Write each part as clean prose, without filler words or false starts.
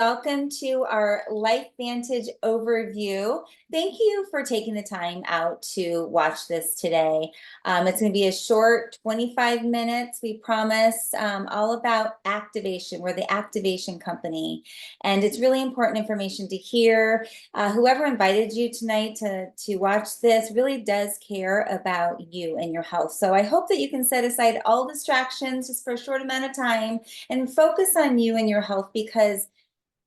Welcome to our LifeVantage overview. Thank you for taking the time out to watch this today. It's going to be a short 25 minutes, we promise, all about activation. We're the activation company, and it's really important information to hear. Whoever invited you tonight to watch this really does care about you and your health. So I hope that you can set aside all distractions just for a short amount of time and focus on you and your health, because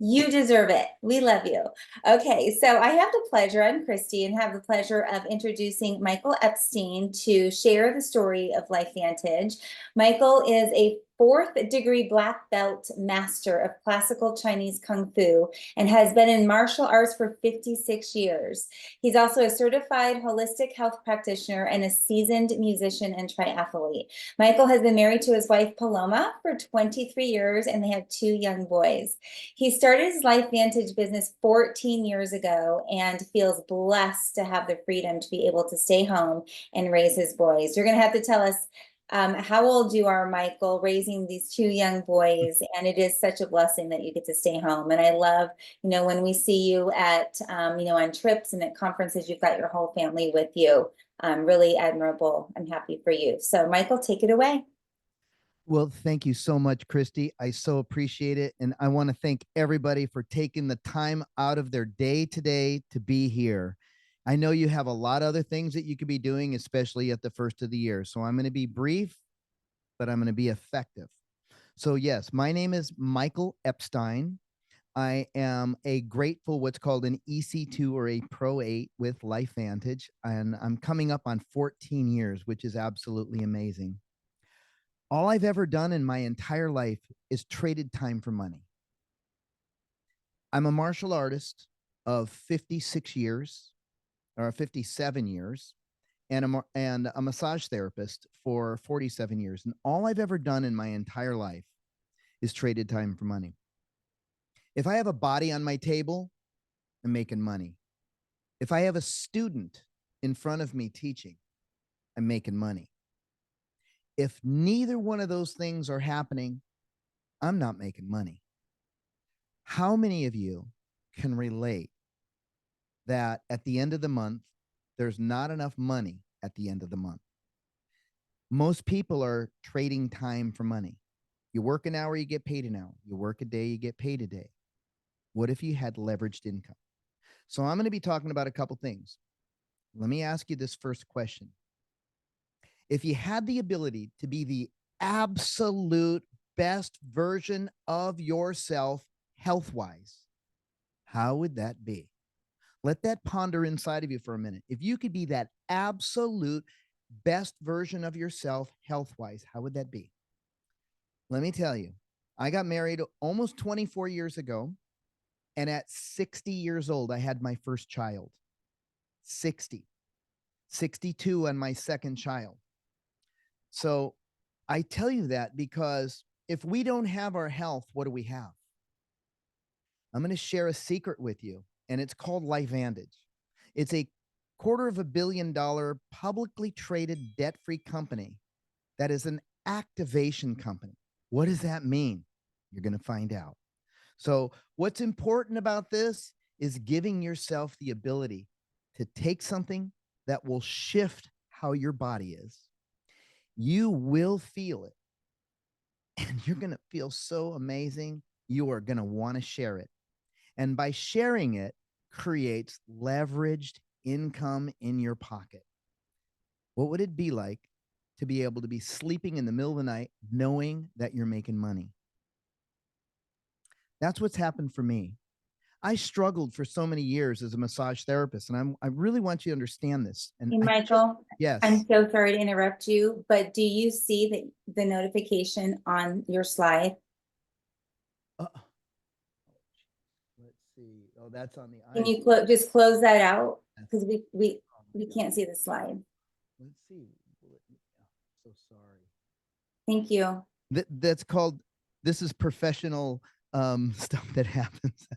you deserve it. We love you. Okay, so I have the pleasure, I'm Christy, and have the pleasure of introducing Michael Epstein to share the story of LifeVantage. Michael is a fourth-degree black belt master of classical Chinese Kung Fu and has been in martial arts for 56 years. He's also a certified holistic health practitioner and a seasoned musician and triathlete. Michael has been married to his wife, Paloma, for 23 years, and they have two young boys. He started his LifeVantage business 14 years ago and feels blessed to have the freedom to be able to stay home and raise his boys. You're going to have to tell us how old you are, Michael, raising these two young boys, and it is such a blessing that you get to stay home. And I love, when we see you at, on trips and at conferences, you've got your whole family with you. Really admirable. I'm happy for you. So, Michael, take it away. Well, thank you so much, Christy. I so appreciate it. And I want to thank everybody for taking the time out of their day today to be here. I know you have a lot of other things that you could be doing, especially at the first of the year. So I'm going to be brief, but I'm going to be effective. So yes, my name is Michael Epstein. I am a grateful, what's called an EC2 or a Pro 8 with LifeVantage. And I'm coming up on 14 years, which is absolutely amazing. All I've ever done in my entire life is traded time for money. I'm a martial artist of 56 years or 57 years, and a massage therapist for 47 years. And all I've ever done in my entire life is traded time for money. If I have a body on my table, I'm making money. If I have a student in front of me teaching, I'm making money. If neither one of those things are happening, I'm not making money. How many of you can relate that at the end of the month, there's not enough money at the end of the month? Most people are trading time for money. You work an hour, you get paid an hour. You work a day, you get paid a day. What if you had leveraged income? So I'm going to be talking about a couple things. Let me ask you this first question. If you had the ability to be the absolute best version of yourself health-wise, how would that be? Let that ponder inside of you for a minute. If you could be that absolute best version of yourself health-wise, how would that be? Let me tell you, I got married almost 24 years ago, and at 60 years old, I had my first child. 62 on my second child. So I tell you that because if we don't have our health, what do we have? I'm going to share a secret with you, and it's called LifeVantage. It's a $250 million publicly traded debt-free company that is an activation company. What does that mean? You're going to find out. So what's important about this is giving yourself the ability to take something that will shift how your body is. You will feel it, and you're going to feel so amazing. You are going to want to share it. And by sharing it, creates leveraged income in your pocket. What would it be like to be able to be sleeping in the middle of the night knowing that you're making money? That's what's happened for me. I struggled for so many years as a massage therapist, and I really want you to understand this. And Hey, Michael, yes, I'm so sorry to interrupt you, but do you see the notification on your slide? let's see. Oh, that's on the Can iPhone. you just close that out? Because we can't see the slide. Let's see. So sorry. Thank you. That's called, this is professional stuff that happens.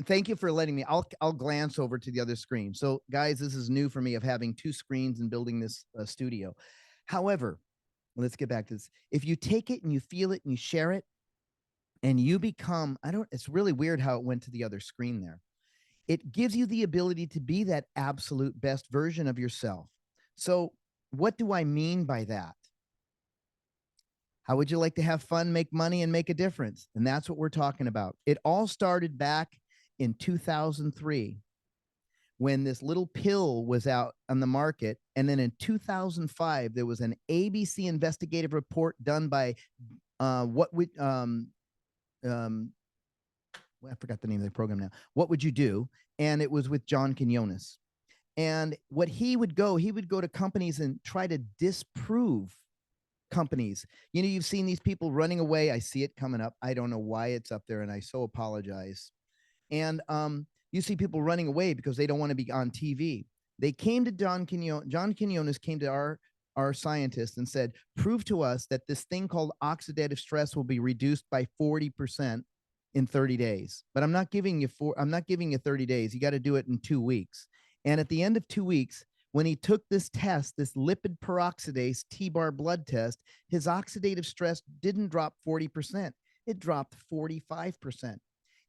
Thank you for letting me. I'll glance over to the other screen. So guys, this is new for me, of having two screens and building this studio. However, let's get back to this. If you take it and you feel it and you share it, and you become, it's really weird how it went to the other screen there. It gives you the ability to be that absolute best version of yourself. So what do I mean by that? How would you like to have fun, make money, and make a difference? And that's what we're talking about. It all started back in 2003 when this little pill was out on the market. And then in 2005, there was an ABC investigative report done by I forgot the name of the program now. What Would You Do? And it was with John Quinones. And what he would go to companies and try to disprove companies. You've seen these people running away. I see it coming up. I don't know why it's up there, and I so apologize. And you see people running away because they don't want to be on TV. They came to John Quinones came to our scientists and said, prove to us that this thing called oxidative stress will be reduced by 40% in 30 days. But I'm not giving you 30 days. You got to do it in 2 weeks. And at the end of 2 weeks, when he took this test, this lipid peroxidase T-bar blood test, his oxidative stress didn't drop 40%. It dropped 45%.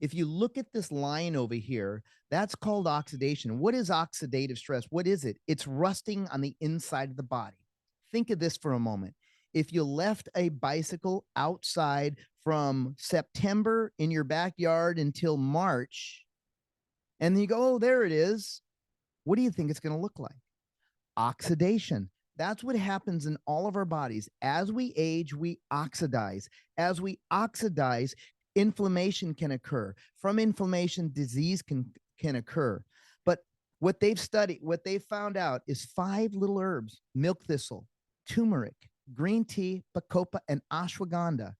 If you look at this line over here, that's called oxidation. What is oxidative stress? What is it? It's rusting on the inside of the body. Think of this for a moment. If you left a bicycle outside from September in your backyard until March, and then you go, oh, there it is. What do you think it's going to look like? Oxidation. That's what happens in all of our bodies. As we age, we oxidize. As we oxidize, inflammation can occur. From inflammation, disease can occur. But what they've found out is 5 little herbs: milk thistle, turmeric, green tea, bacopa, and ashwagandha.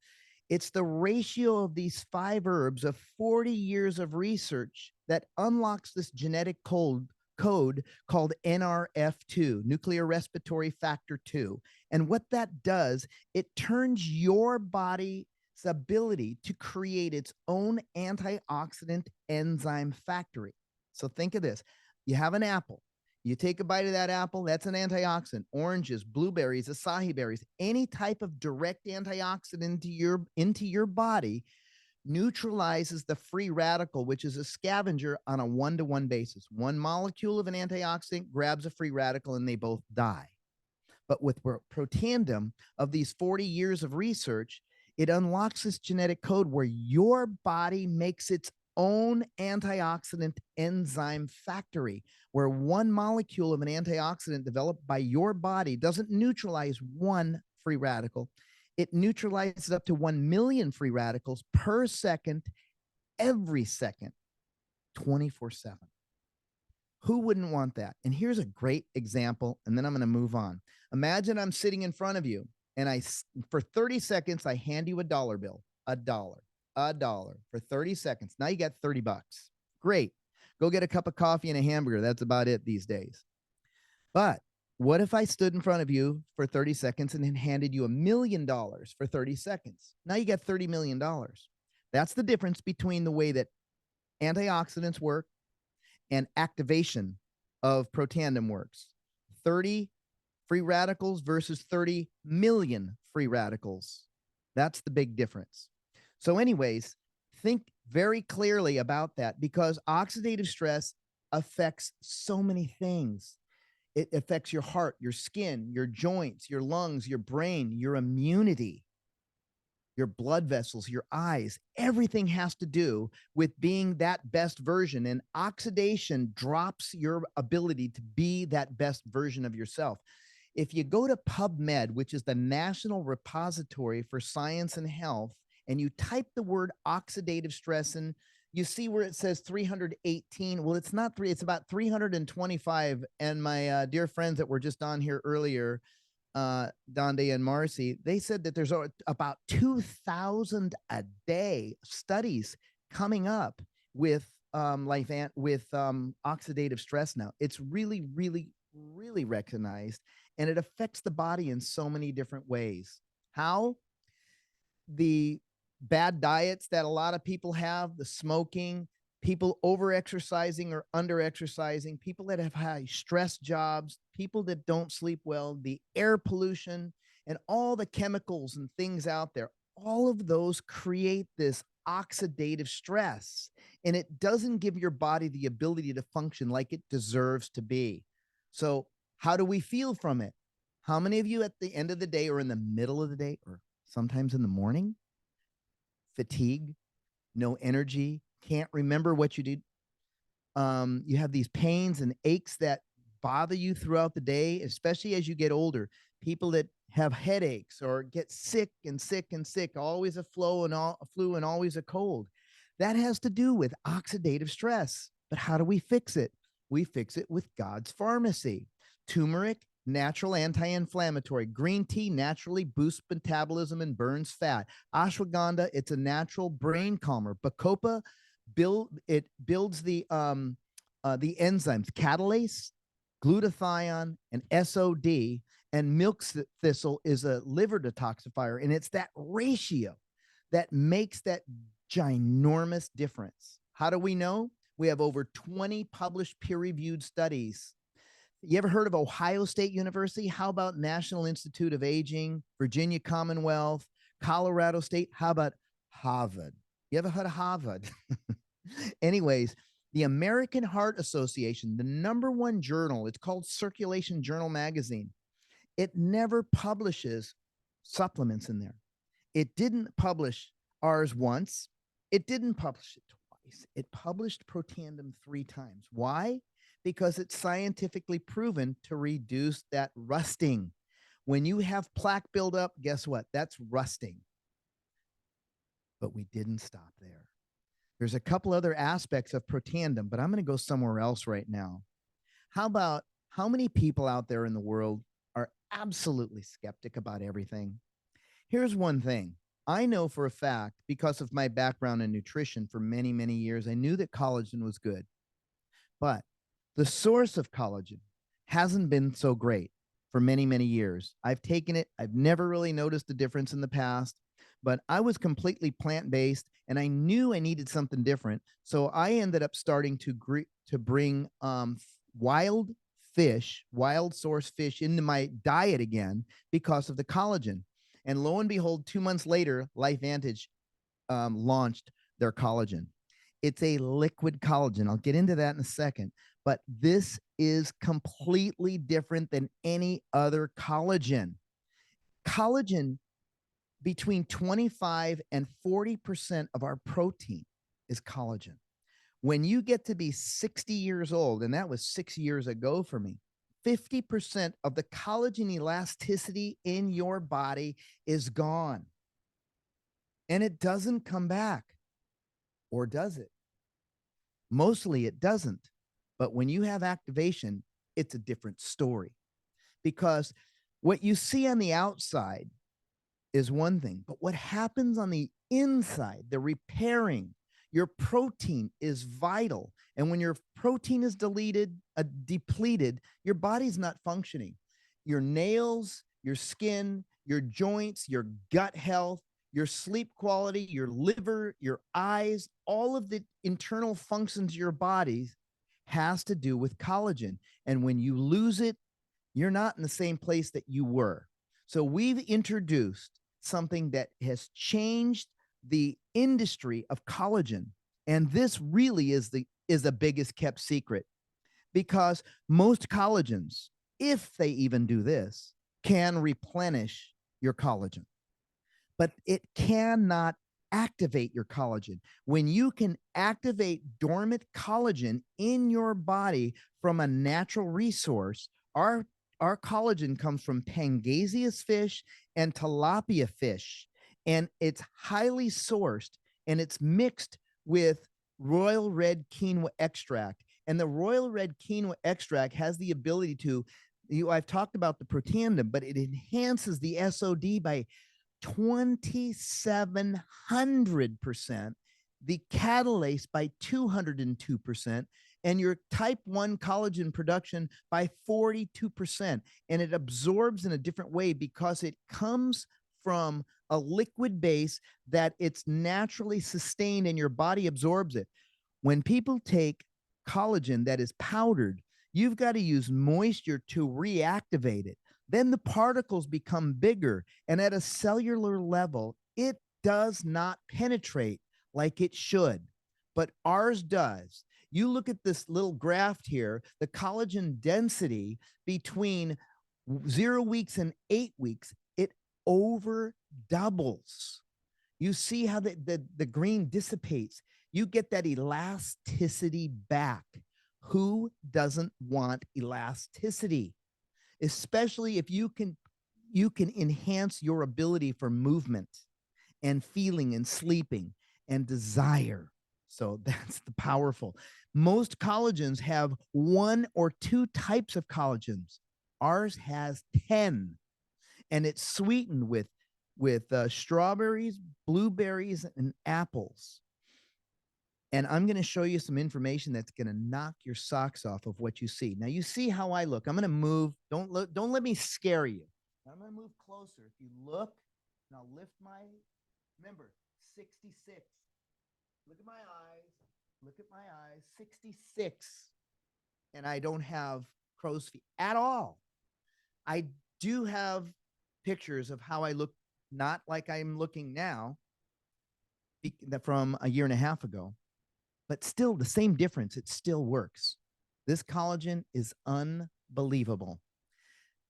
It's the ratio of these 5 herbs of 40 years of research that unlocks this genetic code called NRF2, nuclear respiratory factor 2. And what that does, it turns your body's ability to create its own antioxidant enzyme factory. So think of this. You have an apple. You take a bite of that apple, that's an antioxidant. Oranges, blueberries, acai berries, any type of direct antioxidant into your body neutralizes the free radical, which is a scavenger on a 1-to-1 basis. One molecule of an antioxidant grabs a free radical and they both die. But with Protandim, of these 40 years of research, it unlocks this genetic code where your body makes its own antioxidant enzyme factory, where one molecule of an antioxidant developed by your body doesn't neutralize one free radical. It neutralizes up to 1 million free radicals per second, every second, 24/7. Who wouldn't want that? And here's a great example, and then I'm going to move on. Imagine I'm sitting in front of you, and for 30 seconds, I hand you a dollar bill, a dollar for 30 seconds. Now you got $30. Great. Go get a cup of coffee and a hamburger. That's about it these days. But what if I stood in front of you for 30 seconds and then handed you $1 million for 30 seconds? Now you got $30 million. That's the difference between the way that antioxidants work and activation of Protandim works. 30 free radicals versus 30 million free radicals. That's the big difference. So anyways, think very clearly about that, because oxidative stress affects so many things. It affects your heart, your skin, your joints, your lungs, your brain, your immunity, your blood vessels, your eyes. Everything has to do with being that best version. And oxidation drops your ability to be that best version of yourself. If you go to PubMed, which is the National Repository for Science and Health, and you type the word oxidative stress in, you see where it says 318. Well, it's not it's about 325. And my dear friends that were just on here earlier, Donde and Marcy, they said that there's about 2,000 a day studies coming up with oxidative stress now. It's really, really, really recognized, and it affects the body in so many different ways. How? The bad diets that a lot of people have, the smoking, people over-exercising or under-exercising, people that have high stress jobs, people that don't sleep well, the air pollution, and all the chemicals and things out there. all of those create this oxidative stress, and it doesn't give your body the ability to function like it deserves to be. So, how do we feel from it? How many of you at the end of the day or in the middle of the day or sometimes in the morning, fatigue, no energy, can't remember what you did? You have these pains and aches that bother you throughout the day, especially as you get older. People that have headaches or get sick and sick and sick, always a flu and always a cold. That has to do with oxidative stress. But how do we fix it? We fix it with God's pharmacy. Turmeric, natural anti-inflammatory. Green tea naturally boosts metabolism and burns fat. Ashwagandha, it's a natural brain calmer. Bacopa, builds the enzymes catalase, glutathione, and SOD. And milk thistle is a liver detoxifier, and it's that ratio that makes that ginormous difference. How do we know? We have over 20 published peer-reviewed studies. You ever heard of Ohio State University? How about National Institute of Aging, Virginia Commonwealth, Colorado State? How about Harvard? You ever heard of Harvard? Anyways, the American Heart Association, the #1 journal, it's called Circulation Journal Magazine. It never publishes supplements in there. It didn't publish ours once. It didn't publish it twice. It published Protandim 3 times. Why? Because it's scientifically proven to reduce that rusting. When you have plaque buildup, guess what? That's rusting. But we didn't stop there. There's a couple other aspects of Protandim, but I'm going to go somewhere else right now. How about how many people out there in the world are absolutely skeptic about everything? Here's one thing. I know for a fact, because of my background in nutrition for many, many years, I knew that collagen was good. But the source of collagen hasn't been so great for many, many years. I've taken it. I've never really noticed a difference in the past, but I was completely plant-based and I knew I needed something different. So I ended up starting to bring wild fish, wild source fish into my diet again because of the collagen. And lo and behold, 2 months later, LifeVantage launched their collagen. It's a liquid collagen. I'll get into that in a second, but this is completely different than any other collagen. Collagen, between 25 and 40% of our protein is collagen. When you get to be 60 years old, and that was 6 years ago for me, 50% of the collagen elasticity in your body is gone. And it doesn't come back. Or does it? Mostly it doesn't. But when you have activation, it's a different story. Because what you see on the outside is one thing, but what happens on the inside, the repairing, your protein is vital. And when your protein is depleted, your body's not functioning. Your nails, your skin, your joints, your gut health, your sleep quality, your liver, your eyes, all of the internal functions of your body has to do with collagen. And when you lose it, you're not in the same place that you were. So we've introduced something that has changed the industry of collagen. And this really is the biggest kept secret, because most collagens, if they even do this, can replenish your collagen, but it cannot activate your collagen. When you can activate dormant collagen in your body from a natural resource, our collagen comes from Pangasius fish and tilapia fish, and it's highly sourced, and it's mixed with royal red quinoa extract. And the royal red quinoa extract has the ability to, I've talked about the Protandim, but it enhances the SOD by 2,700%, the catalase by 202%, and your type 1 collagen production by 42%. And it absorbs in a different way because it comes from a liquid base that it's naturally sustained and your body absorbs it. When people take collagen that is powdered, you've got to use moisture to reactivate it. Then the particles become bigger, and at a cellular level, it does not penetrate like it should, but ours does. You look at this little graph here, the collagen density between 0 weeks and 8 weeks, it over doubles. You see how the green dissipates. You get that elasticity back. Who doesn't want elasticity? Especially if you can enhance your ability for movement and feeling and sleeping and desire. So that's the powerful. Most collagens have 1 or 2 types of collagens. Ours has 10, and it's sweetened with strawberries, blueberries, and apples. And I'm going to show you some information that's going to knock your socks off of what you see. Now you see how I look. I'm going to move. Don't let me scare you. I'm going to move closer. If you look, and I'll lift my, remember, 66. Look at my eyes. Look at my eyes. 66. And I don't have crow's feet at all. I do have pictures of how I look, not like I'm looking now, from a year and a half ago, but still the same difference. It still works. This collagen is unbelievable.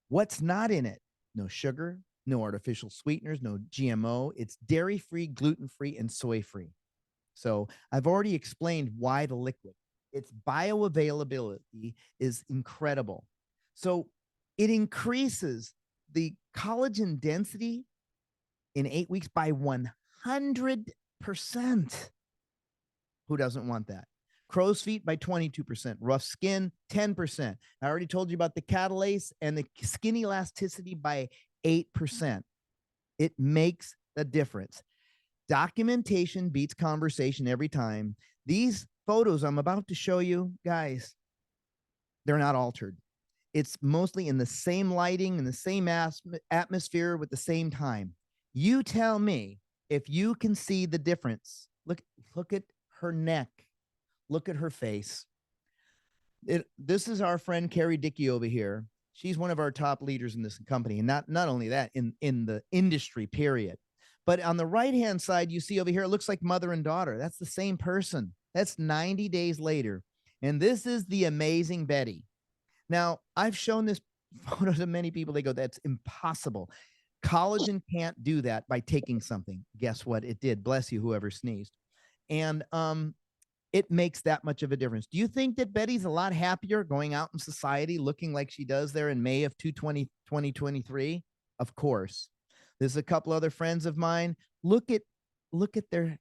What's not in it? No sugar, no artificial sweeteners, no GMO. It's dairy-free, gluten-free, and soy-free. So I've already explained why the liquid. Its bioavailability is incredible. So it increases the collagen density in 8 weeks by 100%. Who doesn't want that? Crow's feet by 22%, rough skin 10%. I already told you about the catalase and the skin elasticity by 8%. It makes the difference. Documentation beats conversation every time. These photos I'm about to show you, guys, they're not altered. It's mostly in the same lighting, in the same atmosphere with the same time. You tell me if you can see the difference. Look at her neck. Look at her face. This is our friend Carrie Dickey over here. She's one of our top leaders in this company. And not only that, in the industry, period. But on the right-hand side, you see over here, it looks like mother and daughter. That's the same person. That's 90 days later. And this is the amazing Betty. Now, I've shown this photo to many people. They go, that's impossible. Collagen can't do that by taking something. Guess what? It did. Bless you, whoever sneezed. And it makes that much of a difference. Do you think that Betty's a lot happier going out in society looking like she does there in May of 2023? Of course. There's a couple other friends of mine. Look at the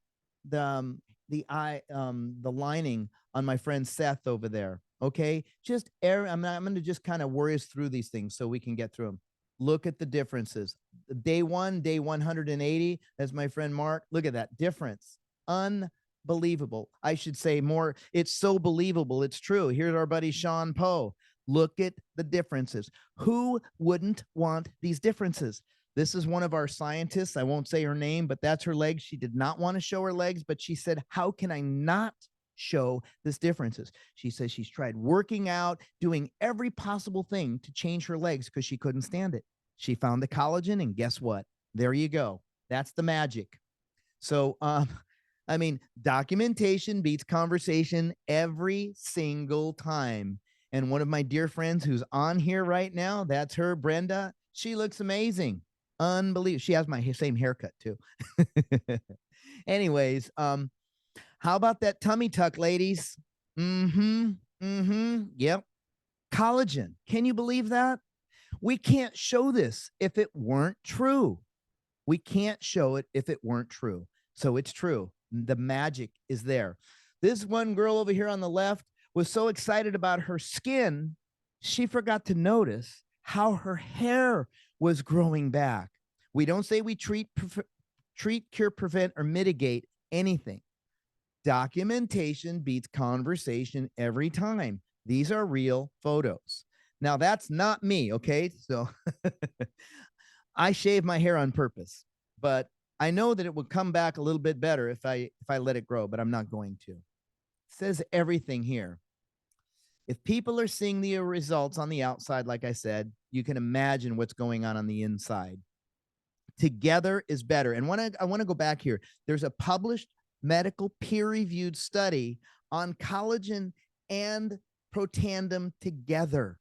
lining on my friend Seth over there. Okay, just I'm going to just kind of worry us through these things so we can get through them. Look at the differences. Day 1, day 180. That's my friend Mark. Look at that difference. Unbelievable. I should say more. It's so believable. It's true. Here's our buddy Sean Poe. Look at the differences. Who wouldn't want these differences? This is one of our scientists. I won't say her name, but that's her legs. She did not want to show her legs, but she said, how can I not show this differences? She says she's tried working out, doing every possible thing to change her legs because she couldn't stand it. She found the collagen, and guess what? There you go. That's the magic. So, I mean, documentation beats conversation every single time. And one of my dear friends who's on here right now, that's her, Brenda. She looks amazing. Unbelievable. She has my same haircut too. Anyways, how about that tummy tuck, ladies? Yep. Collagen. Can you believe that? We can't show this if it weren't true. We can't show it if it weren't true. So it's true. The magic is there. This one girl over here on the left was so excited about her skin, she forgot to notice how her hair was growing back. We don't say we treat, cure, prevent, or mitigate anything. Documentation beats conversation every time. These are real photos. Now, that's not me, okay? So I shave my hair on purpose, but I know that it will come back a little bit better if I let it grow, but I'm not going to. It says everything here. If people are seeing the results on the outside, like I said, you can imagine what's going on the inside. Together is better. And I want to go back here. There's a published medical peer-reviewed study on collagen and Protandim together.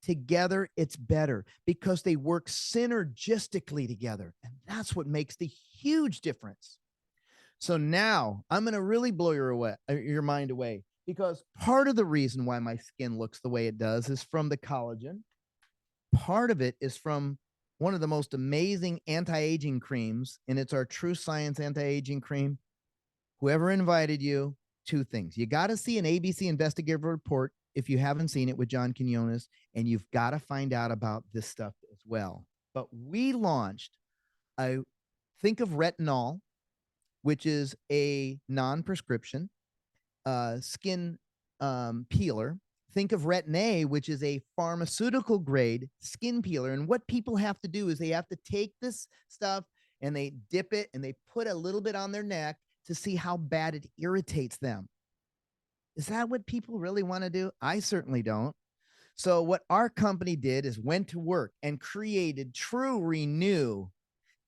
Together, it's better because they work synergistically together. And that's what makes the huge difference. So now I'm going to really blow your mind away, because part of the reason why my skin looks the way it does is from the collagen. Part of it is from one of the most amazing anti-aging creams, and it's our True Science anti-aging cream. Whoever invited you, two things. You got to see an ABC investigative report if you haven't seen it with John Quinones, and you've got to find out about this stuff as well. But we launched, think of retinol, which is a non-prescription skin peeler. Think of Retin-A, which is a pharmaceutical grade skin peeler. And what people have to do is they have to take this stuff and they dip it and they put a little bit on their neck to see how bad it irritates them. Is that what people really want to do? I certainly don't. So what our company did is went to work and created True Renew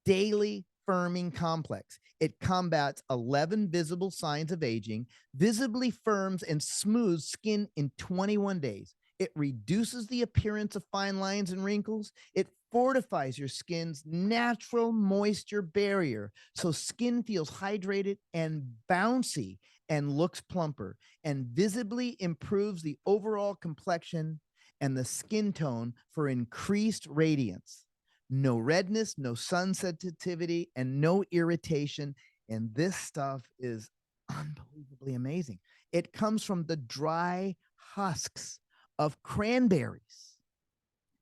Daily Firming Complex. It combats 11 visible signs of aging, visibly firms and smooths skin in 21 days. It reduces the appearance of fine lines and wrinkles. It fortifies your skin's natural moisture barrier so skin feels hydrated and bouncy and looks plumper, and visibly improves the overall complexion and the skin tone for increased radiance. No redness, no sun sensitivity, and no irritation. And this stuff is unbelievably amazing. It comes from the dry husks of cranberries.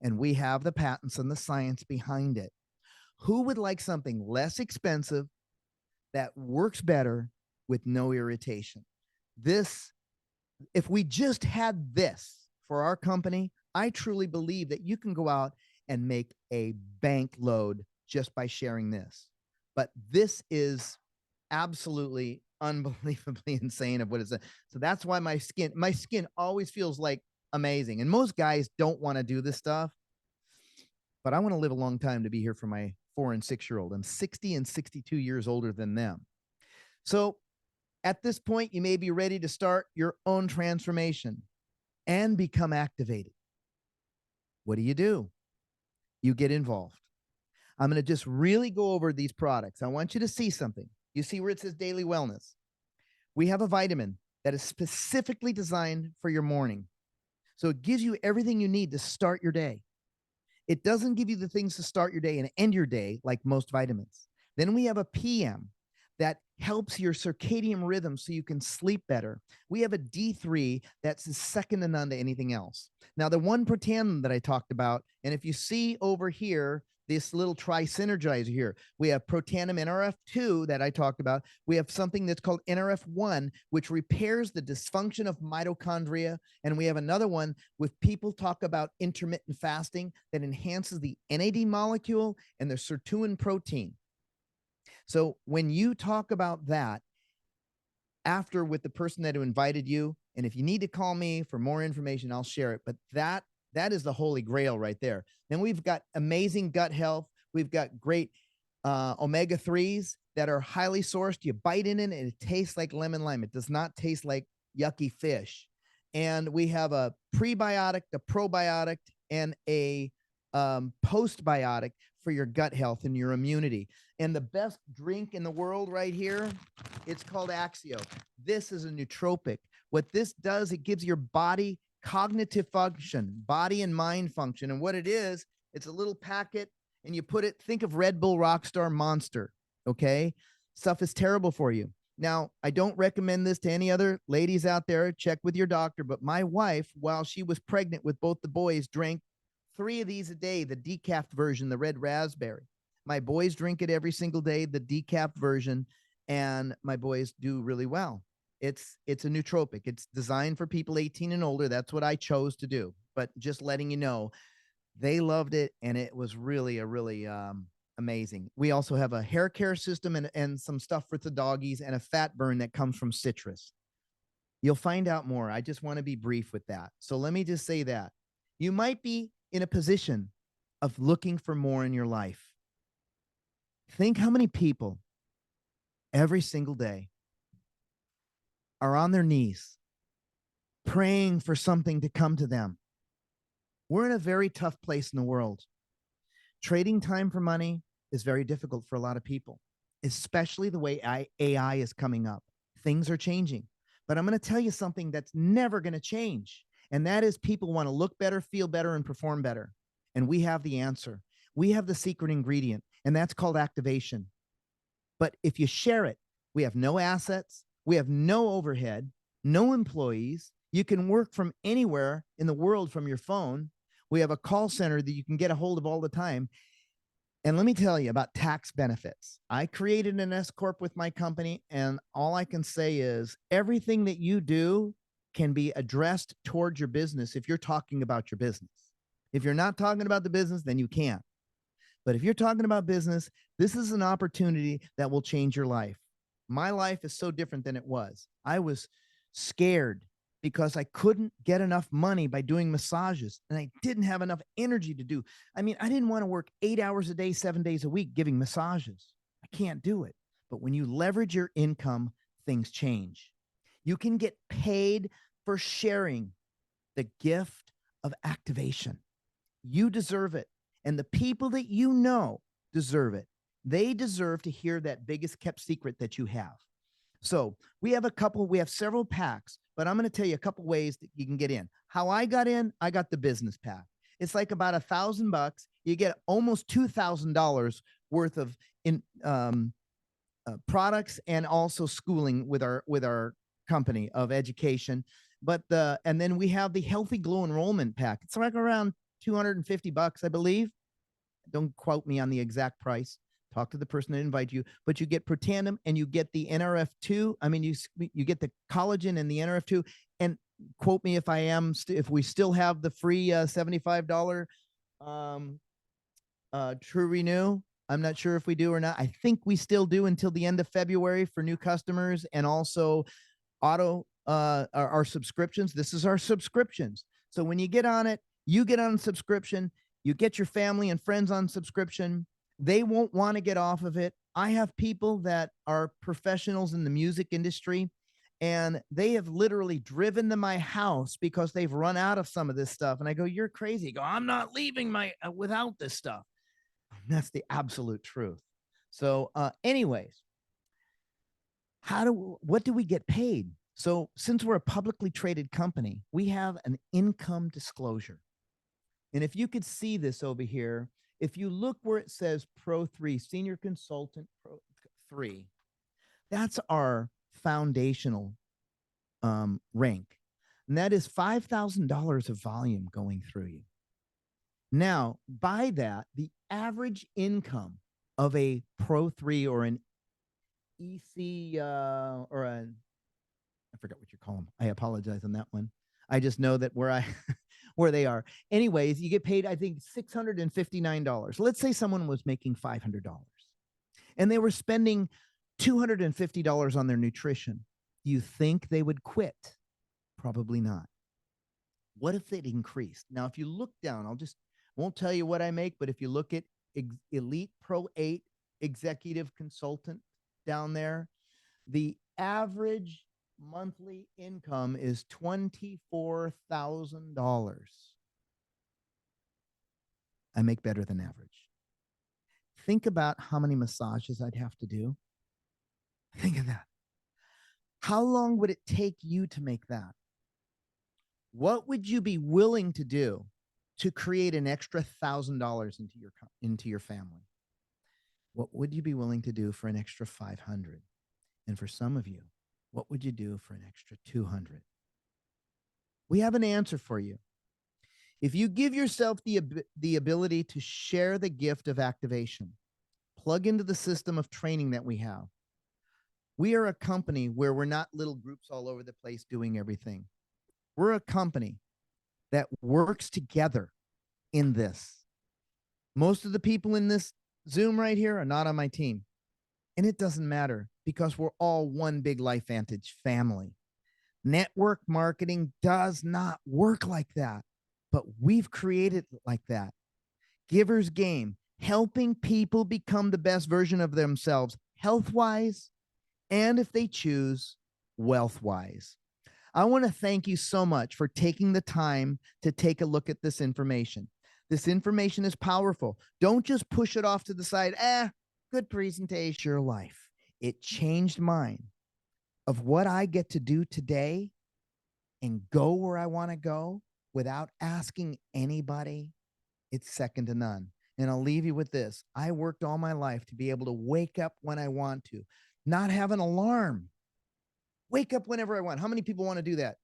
And we have the patents and the science behind it. Who would like something less expensive that works better with no irritation? This, if we just had this for our company, I truly believe that you can go out and make a bank load just by sharing this. But this is absolutely unbelievably insane of what it's. So that's why my skin always feels like amazing. And most guys don't want to do this stuff, but I want to live a long time to be here for my 4 and 6-year-old. I'm 60 and 62 years older than them. So at this point, you may be ready to start your own transformation and become activated. What do? You get involved. I'm going to just really go over these products. I want you to see something. You see where it says daily wellness? We have a vitamin that is specifically designed for your morning. So it gives you everything you need to start your day. It doesn't give you the things to start your day and end your day like most vitamins. Then we have a PM that helps your circadian rhythm so you can sleep better. We have a D3 that's second to none to anything else. Now, the one Protandim that I talked about, and if you see over here, this little tri-synergizer here, we have Protandim NRF2 that I talked about. We have something that's called NRF1, which repairs the dysfunction of mitochondria. And we have another one with people talk about intermittent fasting that enhances the NAD molecule and the sirtuin protein. So when you talk about that after with the person that invited you, and if you need to call me for more information, I'll share it. But that is the holy grail right there. Then we've got amazing gut health. We've got great omega-3s that are highly sourced. You bite in it and it tastes like lemon lime. It does not taste like yucky fish. And we have a prebiotic, a probiotic, and a postbiotic for your gut health and your immunity. And the best drink in the world right here, it's called Axio. This is a nootropic. What this does, it gives your body cognitive function, body and mind function. And what it is, it's a little packet and you put it, think of Red Bull Rockstar Monster, okay? Stuff is terrible for you. Now, I don't recommend this to any other ladies out there. Check with your doctor. But my wife, while she was pregnant with both the boys, drank 3 of these a day, the decaf version, the red raspberry. My boys drink it every single day, the decaf version, and my boys do really well. It's a nootropic. It's designed for people 18 and older. That's what I chose to do. But just letting you know, they loved it, and it was really amazing. We also have a hair care system and some stuff for the doggies and a fat burn that comes from citrus. You'll find out more. I just want to be brief with that. So let me just say that. You might be in a position of looking for more in your life. Think how many people every single day are on their knees praying for something to come to them. We're in a very tough place in the world. Trading time for money is very difficult for a lot of people, especially the way AI is coming up. Things are changing. But I'm going to tell you something that's never going to change. And that is people want to look better, feel better, and perform better. And we have the answer. We have the secret ingredient, and that's called activation. But if you share it, we have no assets, we have no overhead, no employees. You can work from anywhere in the world from your phone. We have a call center that you can get a hold of all the time. And let me tell you about tax benefits. I created an S Corp with my company, and all I can say is everything that you do can be addressed towards your business if you're talking about your business. If you're not talking about the business, then you can't. But if you're talking about business, this is an opportunity that will change your life. My life is so different than it was. I was scared because I couldn't get enough money by doing massages, and I didn't have enough energy to do. I mean, I didn't want to work 8 hours a day, 7 days a week giving massages. I can't do it. But when you leverage your income, things change. You can get paid for sharing the gift of activation. You deserve it. And the people that you know deserve it. They deserve to hear that biggest kept secret that you have. So we have several packs, but I'm going to tell you a couple ways that you can get in. How I got in, I got the business pack. It's like about $1,000. You get almost $2,000 worth of products and also schooling with our company of education. And then we have the Healthy Glow enrollment pack. It's like around $250, I believe. Don't quote me on the exact price. Talk to the person that invited you, but you get Protandim and you get the NRF2. I mean, you get the collagen and the NRF2. And quote me if we still have the free $75 True Renew. I'm not sure if we do or not. I think we still do until the end of February for new customers, and also our subscriptions. This is our subscriptions. So when you get on it, you get on subscription, you get your family and friends on subscription. They won't want to get off of it. I have people that are professionals in the music industry, and they have literally driven to my house because they've run out of some of this stuff. And I go, "You're crazy." I go, "I'm not leaving without this stuff." That's the absolute truth. So anyways, what do we get paid? So since we're a publicly traded company, we have an income disclosure. And if you could see this over here, if you look where it says Pro 3, Senior Consultant Pro 3, that's our foundational rank. And that is $5,000 of volume going through you. Now, by that, the average income of a Pro 3 or an EC or a, I forgot what you call them. I apologize on that one. I just know that where they are. Anyways, you get paid, I think, $659. Let's say someone was making $500 and they were spending $250 on their nutrition. Do you think they would quit? Probably not. What if it increased? Now, if you look down, won't tell you what I make, but if you look at Elite Pro 8 Executive Consultant down there, the average monthly income is $24,000. I make better than average. Think about how many massages I'd have to do. Think of that. How long would it take you to make that? What would you be willing to do to create an extra $1,000 into your family? What would you be willing to do for an extra 500? And for some of you, what would you do for an extra 200? We have an answer for you. If you give yourself the ability to share the gift of activation, plug into the system of training that we have. We are a company where we're not little groups all over the place doing everything. We're a company that works together in this. Most of the people in this Zoom right here are not on my team. And it doesn't matter because we're all one big LifeVantage family. Network marketing does not work like that, but we've created it like that. Giver's game. helping people become the best version of themselves, health-wise, and if they choose, wealth-wise. I want to thank you so much for taking the time to take a look at this information. This information is powerful. Don't just push it off to the side. Good presentation, your life. It changed mine of what I get to do today and go where I want to go without asking anybody. It's second to none. And I'll leave you with this. I worked all my life to be able to wake up when I want to, not have an alarm. Wake up whenever I want. How many people want to do that?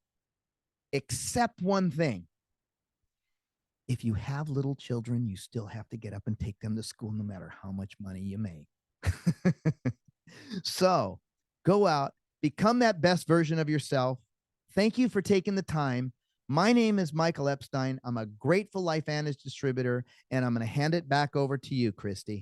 Except one thing. If you have little children, you still have to get up and take them to school no matter how much money you make. So go out, become that best version of yourself. Thank you for taking the time. My name is Michael Epstein. I'm a grateful LifeVantage distributor, and I'm going to hand it back over to you, Christy.